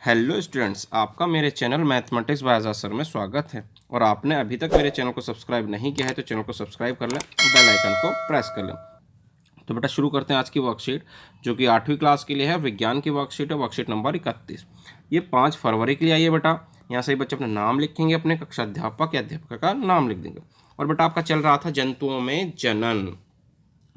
Hello students, आपका मेरे channel mathematics bye आजाद sir में स्वागत है। और आपने अभी तक मेरे चैनल को सब्सक्राइब नहीं किया है तो चैनल को सब्सक्राइब कर लें, बेल आइकन को प्रेस कर लें। तो बेटा शुरू करते हैं आज की वर्कशीट, जो कि 8वीं क्लास के लिए है। विज्ञान की वर्कशीट है, वर्कशीट नंबर 31। ये 5 फरवरी के लिए आई है बेटा। यहाँ से बच्चे अपना नाम लिखेंगे, अपने कक्षा अध्यापक या अध्यापिका का नाम लिख देंगे। और बेटा आपका चल रहा था जंतुओं में जनन,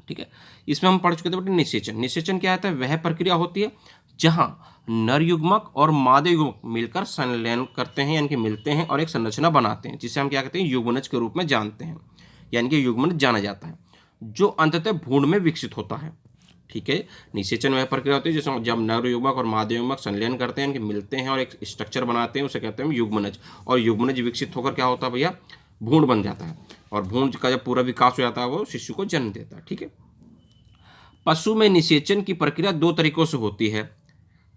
ठीक है। इसमें हम पढ़ चुके थे बेटा निषेचन। निषेचन क्या होता है? वह प्रक्रिया होती है जहां नर युग्मक और मादा युग्मक मिलकर संलयन करते हैं, यानी कि मिलते हैं और एक संरचना बनाते हैं, जिसे हम क्या कहते हैं? युग्मनज के रूप में जानते हैं, यानी कि युग्मनज जाना जाता है, जो अंततः भ्रूण में विकसित होता है, ठीक है। निषेचन वह प्रक्रिया होती है जिसमें जब नर युग्मक और मादा युग्मक संलयन करते हैं, यानी कि मिलते हैं और एक स्ट्रक्चर बनाते हैं, उसे कहते हैं युग्मनज। और युग्मनज विकसित होकर क्या होता है भैया? भ्रूण बन जाता है। और भ्रूण का जब पूरा विकास हो जाता है वो शिशु को जन्म देता है, ठीक है। पशु में निषेचन की प्रक्रिया 2 तरीकों से होती है।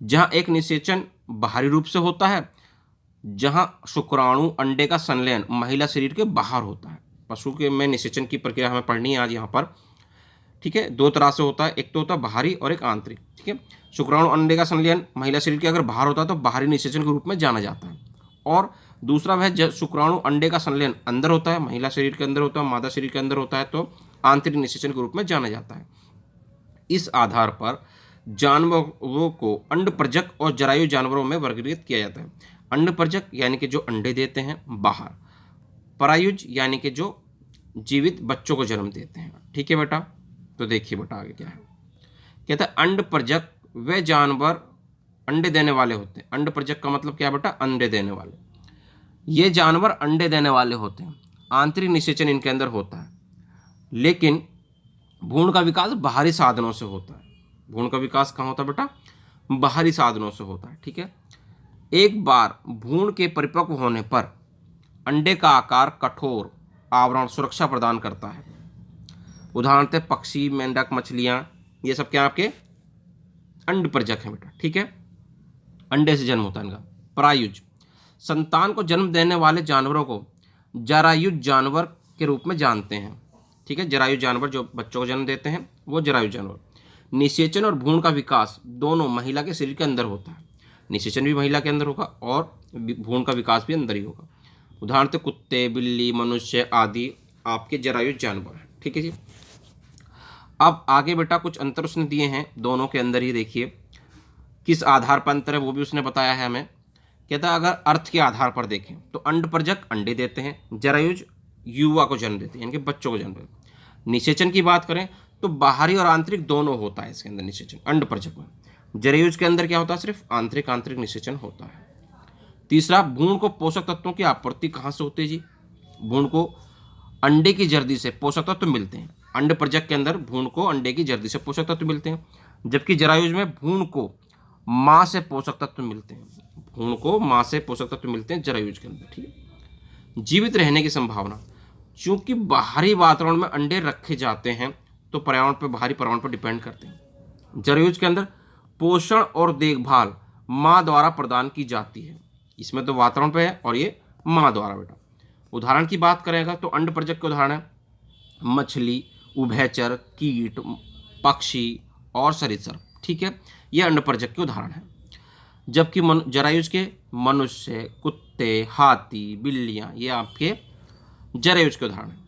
जहां एक निषेचन बाहरी रूप से होता है, जहां शुक्राणु अंडे का संलयन महिला शरीर के बाहर होता है। पशु के में निषेचन की प्रक्रिया हमें पढ़नी है आज यहाँ पर, ठीक है। 2 तरह से होता है, एक तो होता है बाहरी और एक आंतरिक, ठीक है। शुक्राणु अंडे का संलयन महिला शरीर के अगर बाहर होता है तो बाहरी निषेचन के रूप में जाना जाता है। और दूसरा वह शुक्राणु अंडे का संलयन अंदर होता है, महिला शरीर के अंदर होता है, मादा शरीर के अंदर होता है, तो आंतरिक निषेचन के रूप में जाना जाता है। इस आधार पर जानवरों को अंडप्रजक और जरायु जानवरों में वर्गीकृत किया जाता है। अंडप्रजक यानी कि जो अंडे देते हैं बाहर, परायुज यानी कि जो जीवित बच्चों को जन्म देते हैं, ठीक है बेटा। तो देखिए बेटा आगे क्या है, कहता है अंडप्रजक वे जानवर अंडे देने वाले होते हैं। अंडप्रजक का मतलब क्या है बेटा? अंडे देने वाले। ये जानवर अंडे देने वाले होते हैं, आंतरिक निषेचन इनके अंदर होता है, लेकिन भ्रूण का विकास बाहरी साधनों से होता है। भ्रूण का विकास कहाँ होता है बेटा? बाहरी साधनों से होता है, ठीक है। एक बार भ्रूण के परिपक्व होने पर अंडे का आकार कठोर आवरण सुरक्षा प्रदान करता है। उदाहरणतः पक्षी, मेंढक, मछलियां, ये सब क्या आपके अंडप्रजक हैं बेटा, ठीक है। अंडे से जन्म होता है इनका। परायुज संतान को जन्म देने वाले जानवरों को जरायुज जानवर के रूप में जानते हैं, ठीक है। जरायु जानवर जो बच्चों को जन्म देते हैं वो जरायु जानवर। निषेचन और भ्रूण का विकास दोनों महिला के शरीर के अंदर होता है। निषेचन भी महिला के अंदर होगा और भ्रूण का विकास भी अंदर ही होगा। उदाहरण तो कुत्ते, बिल्ली, मनुष्य आदि आपके जरायु जानवर हैं, ठीक है जी। अब आगे बेटा कुछ अंतर उसने दिए हैं दोनों के अंदर ही, देखिए किस आधार पर अंतर है वो भी उसने बताया है हमें। कहता है अगर अर्थ के आधार पर देखें तो अंडप्रजक अंडे देते हैं, जरायुज युवा को जन्म देते हैं, यानी कि बच्चों को जन्म देते हैं। निषेचन की बात करें तो बाहरी और आंतरिक दोनों होता है इसके अंदर निषेचन अंडप्रजक में। जरायुज के अंदर क्या होता है? सिर्फ आंतरिक निषेचन होता है। तीसरा, भ्रूण को पोषक तत्वों की आपूर्ति कहाँ से होती है जी? भ्रूण को अंडे की जर्दी से पोषक तत्व मिलते हैं। अंडप्रजक के अंदर भ्रूण को अंडे की जर्दी से पोषक तत्व मिलते हैं, जबकि जरायुज में भ्रूण को माँ से पोषक तत्व मिलते हैं। भ्रूण को माँ से पोषक तत्व मिलते हैं जरायुज के अंदर, ठीक है। जीवित रहने की संभावना, चूंकि बाहरी वातावरण में अंडे रखे जाते हैं तो पर्यावरण पर, बाहरी पर्यावरण पर डिपेंड करते हैं। जरायुज के अंदर पोषण और देखभाल माँ द्वारा प्रदान की जाती है। इसमें तो वातावरण पे है और ये माँ द्वारा बेटा। उदाहरण की बात करेगा तो अंडप्रजक के उदाहरण है मछली, उभयचर, कीट, पक्षी और सरीसृप, ठीक है। ये अंडप्रजक के उदाहरण है। जबकि जरायुज के मनुष्य, कुत्ते, हाथी, बिल्लियाँ ये आपके जरायुज के उदाहरण है।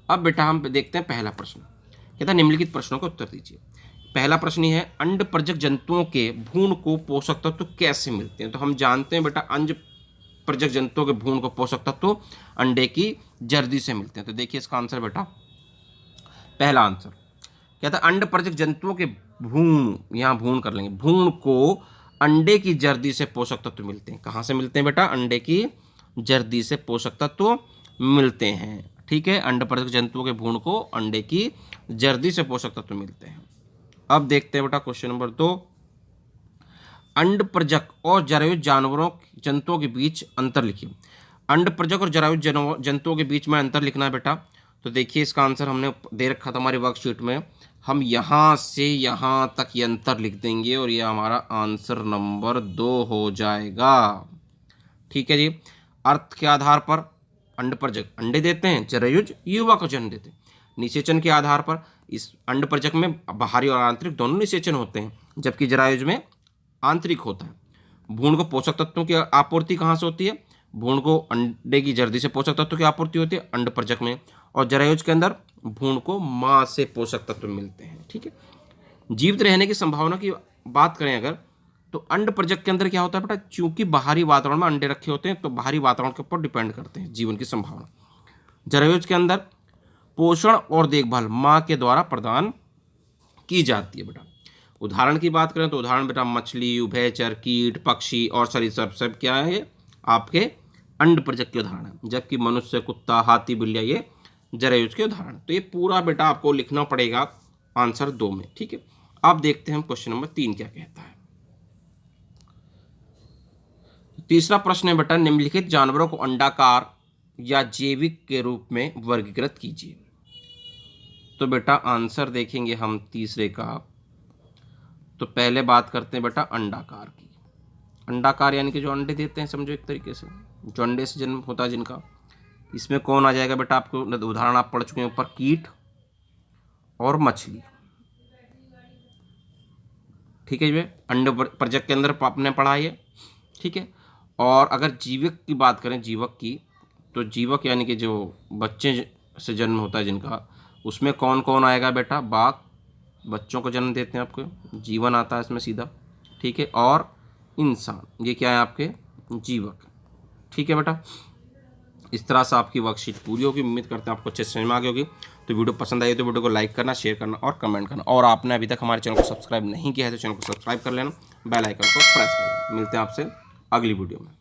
अब बेटा हम देखते हैं पहला प्रश्न। कहता है निम्नलिखित प्रश्नों का उत्तर दीजिए। पहला प्रश्न है अंडप्रजक जंतुओं के भ्रूण को पोषक तत्व कैसे मिलते हैं? तो हम जानते हैं बेटा अंडप्रजक जंतुओं के भ्रूण को पोषक तत्व अंडे की जर्दी से मिलते हैं। तो देखिए इसका आंसर बेटा, पहला आंसर कहता है अंडप्रजक जंतुओं के भ्रूण, यहाँ भ्रूण कर लेंगे, भ्रूण को अंडे की जर्दी से पोषक तत्व मिलते हैं। कहाँ से मिलते हैं बेटा? अंडे की जर्दी से पोषक तत्व मिलते हैं, ठीक है। अंडप्रजक जंतुओं के भ्रूण को अंडे की जर्दी से पोषक तत्व मिलते हैं। अब देखते हैं बेटा क्वेश्चन नंबर 2। अंडप्रजक और जरायुज जानवरों जंतुओं के बीच अंतर लिखिए। अंडप्रजक और जरायुज जंतुओं के बीच में अंतर लिखना है बेटा। तो देखिए इसका आंसर हमने दे रखा था हमारी वर्कशीट में। हम यहाँ से यहाँ तक ये अंतर लिख देंगे और ये हमारा आंसर नंबर 2 हो जाएगा, ठीक है जी। अर्थ के आधार पर अंडप्रजक अंडे देते हैं, जरायुज युवा को जन्म देते हैं। निषेचन के आधार पर इस अंडप्रजक में बाहरी और आंतरिक दोनों निषेचन होते हैं, जबकि जरायुज में आंतरिक होता है। भ्रूण को पोषक तत्वों की आपूर्ति कहाँ से होती है? भ्रूण को अंडे की जर्दी से पोषक तत्वों की आपूर्ति होती है अंड प्रजक में, और जरायुज के अंदर भ्रूण को मां से पोषक तत्व मिलते हैं। ठीक है, जीवित रहने की संभावना की बात करें अगर, तो अंड प्रजक के अंदर क्या होता है बेटा, चूंकि बाहरी वातावरण में अंडे रखे होते हैं तो बाहरी वातावरण के ऊपर डिपेंड करते हैं जीवन की संभावना। जरायुज के अंदर पोषण और देखभाल मां के द्वारा प्रदान की जाती है बेटा। उदाहरण की बात करें तो उदाहरण बेटा मछली, उभयचर, कीट, पक्षी और सरीसृप सब क्या है आपके अंड प्रजक के उदाहरण है, जबकि मनुष्य, कुत्ता, हाथी, बिल्लिया ये जरायुज के उदाहरण। तो ये पूरा बेटा आपको लिखना पड़ेगा आंसर 2 में। ठीक है, अब देखते हैं हम क्वेश्चन नंबर 3 क्या कहता है। तीसरा प्रश्न है बेटा, निम्नलिखित जानवरों को अंडाकार या जैविक के रूप में वर्गीकृत कीजिए। तो बेटा आंसर देखेंगे हम तीसरे का, तो पहले बात करते हैं बेटा अंडाकार की। अंडाकार यानी कि जो अंडे देते हैं, समझो एक तरीके से जो अंडे से जन्म होता है जिनका, इसमें कौन आ जाएगा बेटा, आपको उदाहरण आप पढ़ चुके हैं ऊपर, कीट और मछली। ठीक है, ये अंड प्रजक के अंदर आपने पढ़ा है। ठीक है, और अगर जीवक की बात करें, जीवक की, तो जीवक यानी कि जो बच्चे से जन्म होता है जिनका, उसमें कौन कौन आएगा बेटा, बाघ बच्चों को जन्म देते हैं, आपको जीवन आता है इसमें सीधा। ठीक है, और इंसान, ये क्या है आपके जीवक। ठीक है बेटा, इस तरह से आपकी वर्कशीट पूरी होगी। उम्मीद करते हैं आपको अच्छे से समझ में आ गई होगी। तो वीडियो पसंद आई तो वीडियो को लाइक करना, शेयर करना और कमेंट करना, और आपने अभी तक हमारे चैनल को सब्सक्राइब नहीं किया है तो चैनल को सब्सक्राइब कर लेना, बेल आइकन को प्रेस कर लेना। मिलते हैं आपसे अगली वीडियो में।